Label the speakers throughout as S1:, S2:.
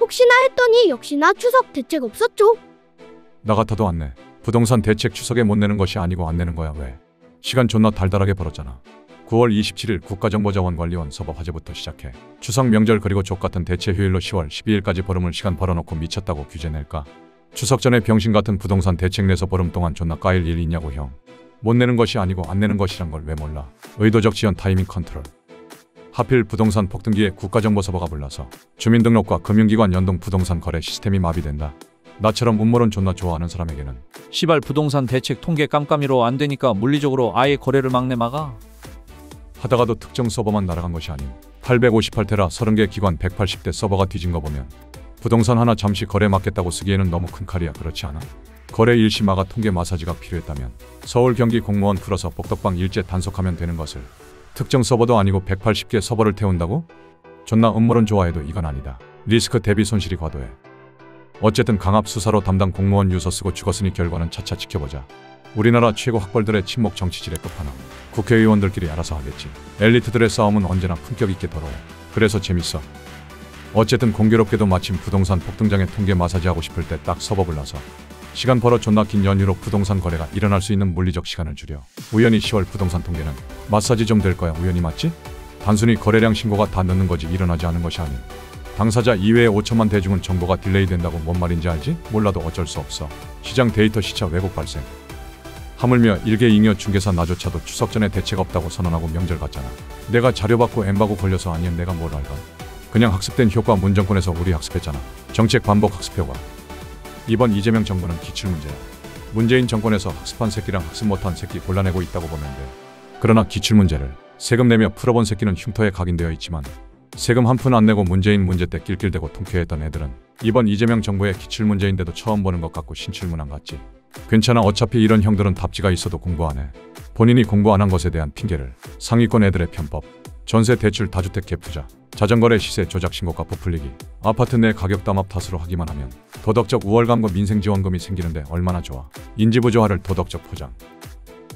S1: 혹시나 했더니 역시나 추석 대책 없었죠.
S2: 나 같아도 안 내. 부동산 대책 추석에 못 내는 것이 아니고 안 내는 거야. 왜? 시간 존나 달달하게 벌었잖아. 9월 27일 국가정보자원관리원 서버 화제부터 시작해 추석 명절 그리고 족같은 대체 휴일로 10월 12일까지 보름을 시간 벌어놓고 미쳤다고 규제 낼까? 추석 전에 병신 같은 부동산 대책 내서 보름 동안 존나 까일 일 있냐고 형. 못 내는 것이 아니고 안 내는 것이란 걸 왜 몰라? 의도적 지연 타이밍 컨트롤. 하필 부동산 폭등기에 국가정보서버가 불나서 주민등록과 금융기관 연동 부동산 거래 시스템이 마비된다. 나처럼 음모론 존나 좋아하는 사람에게는
S3: 시발 부동산 대책 통계 깜깜이로 안 되니까 물리적으로 아예 거래를 막아.
S2: 하다가도 특정 서버만 날아간 것이 아닌 858테라 30개 기관 180대 서버가 뒤진 거 보면 부동산 하나 잠시 거래 막겠다고 쓰기에는 너무 큰 칼이야. 그렇지 않아? 거래 일시 마가 통계 마사지가 필요했다면 서울 경기 공무원 풀어서 복덕방 일제 단속하면 되는 것을 특정 서버도 아니고 180개 서버를 태운다고? 존나 음모론 좋아해도 이건 아니다. 리스크 대비 손실이 과도해. 어쨌든 강압 수사로 담당 공무원 유서 쓰고 죽었으니 결과는 차차 지켜보자. 우리나라 최고 학벌들의 침묵 정치질의 끝판왕. 국회의원들끼리 알아서 하겠지. 엘리트들의 싸움은 언제나 품격 있게 더러워. 그래서 재밌어. 어쨌든 공교롭게도 마침 부동산 폭등장에 통계 마사지하고 싶을 때 딱 서버 불나서 시간 벌어 존나 긴 연휴로 부동산 거래가 일어날 수 있는 물리적 시간을 줄여 우연히 10월 부동산 통계는 마사지 좀 될 거야. 우연히 맞지? 단순히 거래량 신고가 다 늦는 거지 일어나지 않은 것이 아닌 당사자 이외의 5천만 대중은 정보가 딜레이 된다고 뭔 말인지 알지? 몰라도 어쩔 수 없어. 시장 데이터 시차 왜곡 발생. 하물며 일개 잉여 중개사 나조차도 추석 전에 대책 없다고 선언하고 명절 갔잖아. 내가 자료 받고 엠바고 걸려서 아니면 내가 뭘 알건. 그냥 학습된 효과 문정권에서 우리 학습했잖아. 정책 반복 학습 효과. 이번 이재명 정부는 기출문제야. 문재인 정권에서 학습한 새끼랑 학습 못한 새끼 골라내고 있다고 보면 돼. 그러나 기출문제를 세금 내며 풀어본 새끼는 흉터에 각인되어 있지만 세금 한 푼 안 내고 문재인 문제 때 낄낄대고 통쾌했던 애들은 이번 이재명 정부의 기출문제인데도 처음 보는 것 같고 신출문안 같지. 괜찮아. 어차피 이런 형들은 답지가 있어도 공부 안 해. 본인이 공부 안 한 것에 대한 핑계를 상위권 애들의 편법. 전세 대출 다주택 갭 투자. 자전거래 시세 조작 신고가 부풀리기. 아파트 내 가격 담합 탓으로 하기만 하면 도덕적 우월감과 민생지원금이 생기는데 얼마나 좋아. 인지부조화를 도덕적 포장.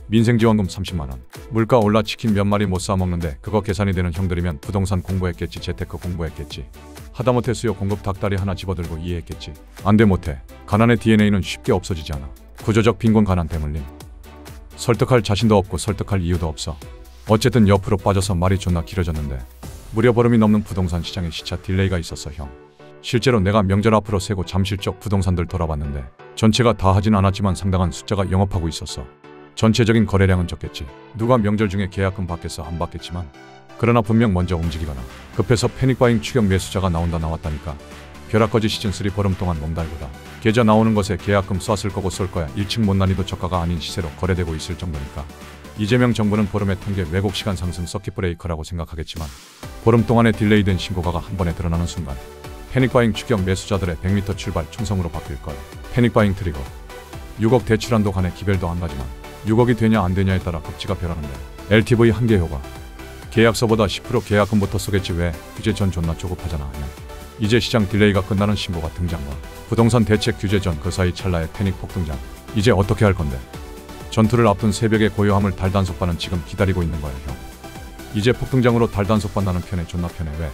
S2: 민생지원금 30만원. 물가 올라 치킨 몇 마리 못 사먹는데 그거 계산이 되는 형들이면 부동산 공부했겠지. 재테크 공부했겠지. 하다못해 수요 공급 닭다리 하나 집어들고 이해했겠지. 안돼 못해. 가난의 DNA는 쉽게 없어지지 않아. 구조적 빈곤 가난 대물림. 설득할 자신도 없고 설득할 이유도 없어. 어쨌든 옆으로 빠져서 말이 존나 길어졌는데 무려 보름이 넘는 부동산 시장에 시차 딜레이가 있었어 형. 실제로 내가 명절 앞으로 세고 잠실적 부동산들 돌아봤는데 전체가 다 하진 않았지만 상당한 숫자가 영업하고 있었어. 전체적인 거래량은 적겠지. 누가 명절 중에 계약금 받겠어? 안 받겠지만 그러나 분명 먼저 움직이거나 급해서 패닉바잉 추격 매수자가 나왔다니까. 벼락거지 시즌3 보름 동안 몸달고다. 계좌 나오는 것에 계약금 쐈을 거고 쏠 거야. 1층 못난이도 저가가 아닌 시세로 거래되고 있을 정도니까. 이재명 정부는 보름의 통계 왜곡 시간 상승 서킷 브레이커라고 생각하겠지만 보름 동안의 딜레이된 신고가가 한 번에 드러나는 순간 패닉바잉 추격 매수자들의 100m 출발 총성으로 바뀔 거야. 패닉바잉 트리거. 6억 대출한도 간에 기별도 안 가지만 6억이 되냐 안 되냐에 따라 급지가 변하는데 LTV 한계 효과. 계약서보다 10% 계약금부터 쏘겠지. 왜? 규제 전 존나 조급하잖아. 하면 이제 시장 딜레이가 끝나는 신고가 등장과 부동산 대책 규제 전 그 사이 찰나의 패닉 폭등장. 이제 어떻게 할 건데? 전투를 앞둔 새벽의 고요함을 달단속반은 지금 기다리고 있는 거야 형. 이제 폭등장으로 달단속반 나는 편해. 존나 편해. 왜?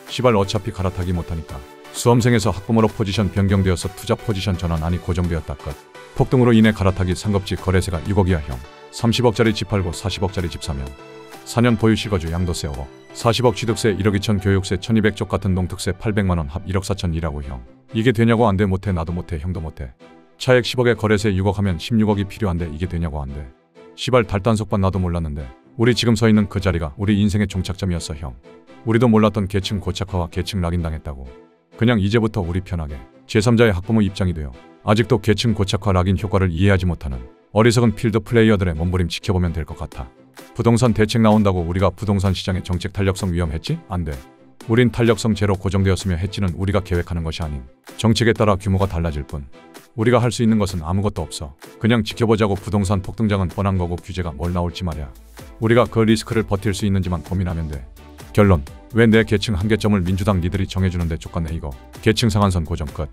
S2: 시발 어차피 갈아타기 못하니까. 수험생에서 학부모로 포지션 변경되어서 투자 포지션 전환 아니 고정되었다 끝. 폭등으로 인해 갈아타기 상급지 거래세가 6억이야 형. 30억짜리 집 팔고 40억짜리 집 사면 4년 보유 실거주 양도세 5억, 40억 취득세 1억 2천 교육세 1200쪽 같은 농특세 800만원 합 1억 4천이라고 형. 이게 되냐고. 안 돼. 못해. 나도 못해. 형도 못해. 차액 10억에 거래세 6억 하면 16억이 필요한데 이게 되냐고. 안 돼. 시발 달단속반 나도 몰랐는데 우리 지금 서 있는 그 자리가 우리 인생의 종착점이었어 형. 우리도 몰랐던 계층 고착화와 계층 락인 당했다고. 그냥 이제부터 우리 편하게 제3자의 학부모 입장이 되어 아직도 계층 고착화 락인 효과를 이해하지 못하는 어리석은 필드 플레이어들의 몸부림 지켜보면 될 것 같아. 부동산 대책 나온다고 우리가 부동산 시장의 정책 탄력성 위험했지? 안 돼. 우린 탄력성 제로 고정되었으며 했지는 우리가 계획하는 것이 아닌 정책에 따라 규모가 달라질 뿐. 우리가 할 수 있는 것은 아무것도 없어. 그냥 지켜보자고. 부동산 폭등장은 뻔한 거고 규제가 뭘 나올지 말이야. 우리가 그 리스크를 버틸 수 있는지만 고민하면 돼. 결론. 왜 내 계층 한계점을 민주당 니들이 정해주는데 족같네 이거. 계층 상한선 고정 끝.